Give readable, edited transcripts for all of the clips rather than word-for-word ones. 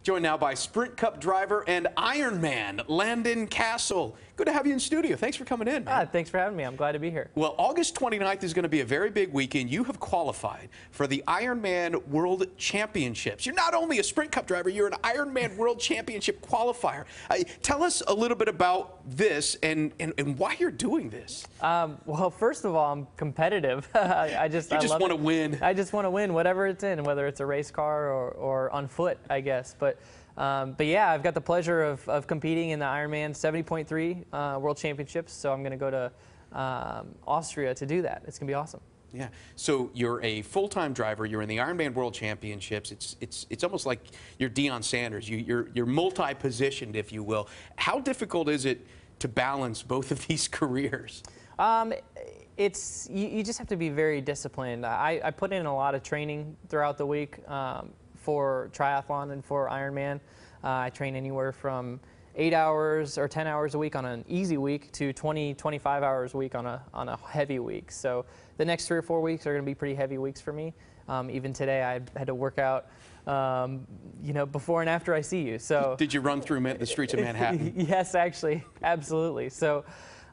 Joined now by Sprint Cup driver and Ironman, Landon Cassill. Good to have you in studio. Thanks for coming in, man. Thanks for having me. I'm glad to be here. Well, August 29th is going to be a very big weekend. You have qualified for the Ironman World Championships. You're not only a Sprint Cup driver, you're an Ironman World Championship qualifier. Tell us a little bit about this and why you're doing this. Well, first of all, I'm competitive. I just want to win. I just want to win, whatever it's in, whether it's a race car or on foot, I guess. But yeah, I've got the pleasure of competing in the Ironman 70.3 World Championships, so I'm going to go to Austria to do that. It's going to be awesome. Yeah. So you're a full-time driver. You're in the Ironman World Championships. It's almost like you're Deion Sanders. You're multi-positioned, if you will. How difficult is it to balance both of these careers? You just have to be very disciplined. I put in a lot of training throughout the week for triathlon and for Ironman. I train anywhere from 8 hours or 10 hours a week on an easy week to 20, 25 hours a week on a heavy week. So the next 3 or 4 weeks are going to be pretty heavy weeks for me. Even today, I had to work out, before and after I see you. So did you run through the streets of Manhattan? Yes, actually, absolutely. So,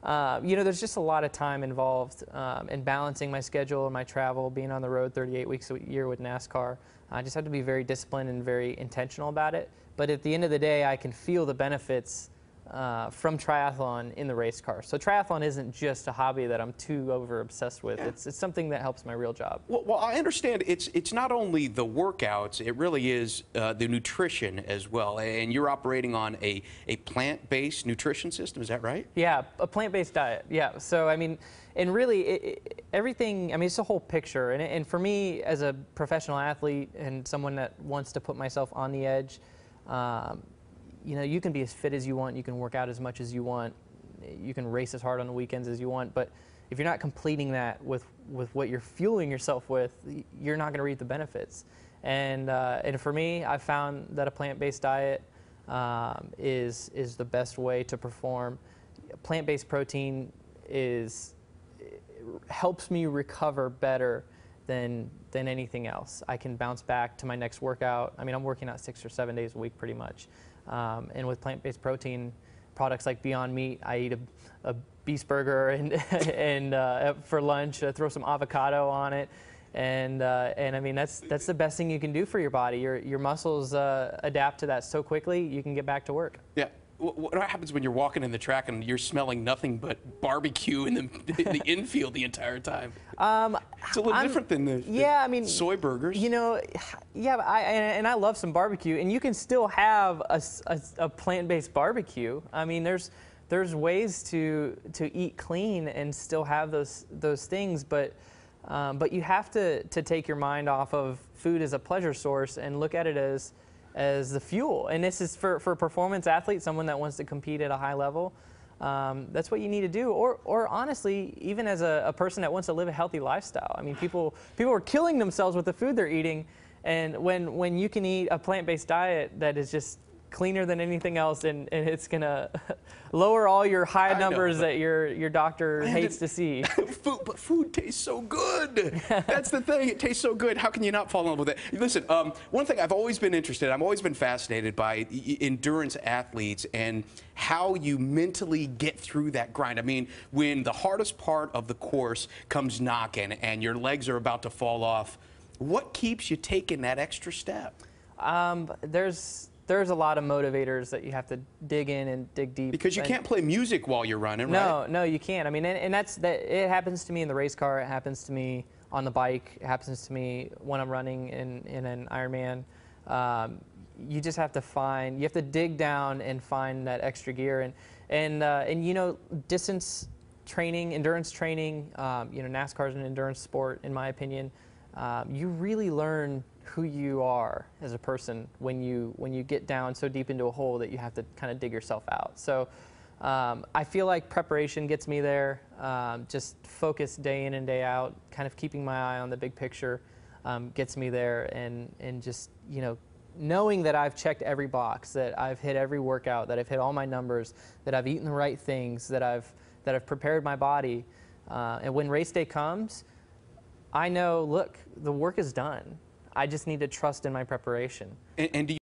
there's just a lot of time involved in balancing my schedule and my travel, being on the road 38 weeks a year with NASCAR. I just have to be very disciplined and very intentional about it. But at the end of the day, I can feel the benefits from triathlon in the race car. So triathlon isn't just a hobby that I'm too over obsessed with. Yeah. It's something that helps my real job. Well, I understand it's not only the workouts, it really is the nutrition as well. And you're operating on a plant-based nutrition system, is that right? Yeah, a plant-based diet, yeah. So, I mean, and really everything, I mean, it's a whole picture. And for me, as a professional athlete and someone that wants to put myself on the edge, you can be as fit as you want, you can work out as much as you want, you can race as hard on the weekends as you want, but if you're not completing that with what you're fueling yourself with, you're not going to reap the benefits. And for me, I've found that a plant-based diet is the best way to perform. Plant-based protein helps me recover better than anything else. I can bounce back to my next workout. I mean, I'm working out 6 or 7 days a week pretty much. And with plant-based protein products like Beyond Meat, I eat a beef burger and for lunch, throw some avocado on it. And I mean, that's the best thing you can do for your body. Your muscles adapt to that so quickly, you can get back to work. Yeah. What happens when you're walking in the track and you're smelling nothing but barbecue in the infield the entire time? It's a little different than the soy burgers. Yeah, and I love some barbecue, and you can still have a plant-based barbecue. I mean, there's ways to eat clean and still have those things, but you have to take your mind off of food as a pleasure source and look at it as the fuel. And this is for a performance athlete, someone that wants to compete at a high level. That's what you need to do. Or honestly, even as a person that wants to live a healthy lifestyle. I mean, people are killing themselves with the food they're eating, and when you can eat a plant-based diet that is just cleaner than anything else, and it's gonna lower all your high numbers that your doctor hates to see. But food tastes so good. That's the thing. It tastes so good. How can you not fall in love with it? Listen, one thing I've always been interested in, I've always been fascinated by endurance athletes and how you mentally get through that grind. I mean, when the hardest part of the course comes knocking and your legs are about to fall off, what keeps you taking that extra step? There's a lot of motivators that you have to dig in and dig deep. Because you can't play music while you're running, right? No, you can't. I mean, and it happens to me in the race car. It happens to me on the bike. It happens to me when I'm running in an Ironman. You just have to dig down and find that extra gear. And distance training, endurance training, NASCAR is an endurance sport, in my opinion. You really learn who you are as a person when you get down so deep into a hole that you have to kind of dig yourself out. So I feel like preparation gets me there, just focus day in and day out, kind of keeping my eye on the big picture gets me there, and just knowing that I've checked every box, that I've hit every workout, that I've hit all my numbers, that I've eaten the right things, that I've prepared my body, and when race day comes, I know, look, the work is done. I just need to trust in my preparation. And do you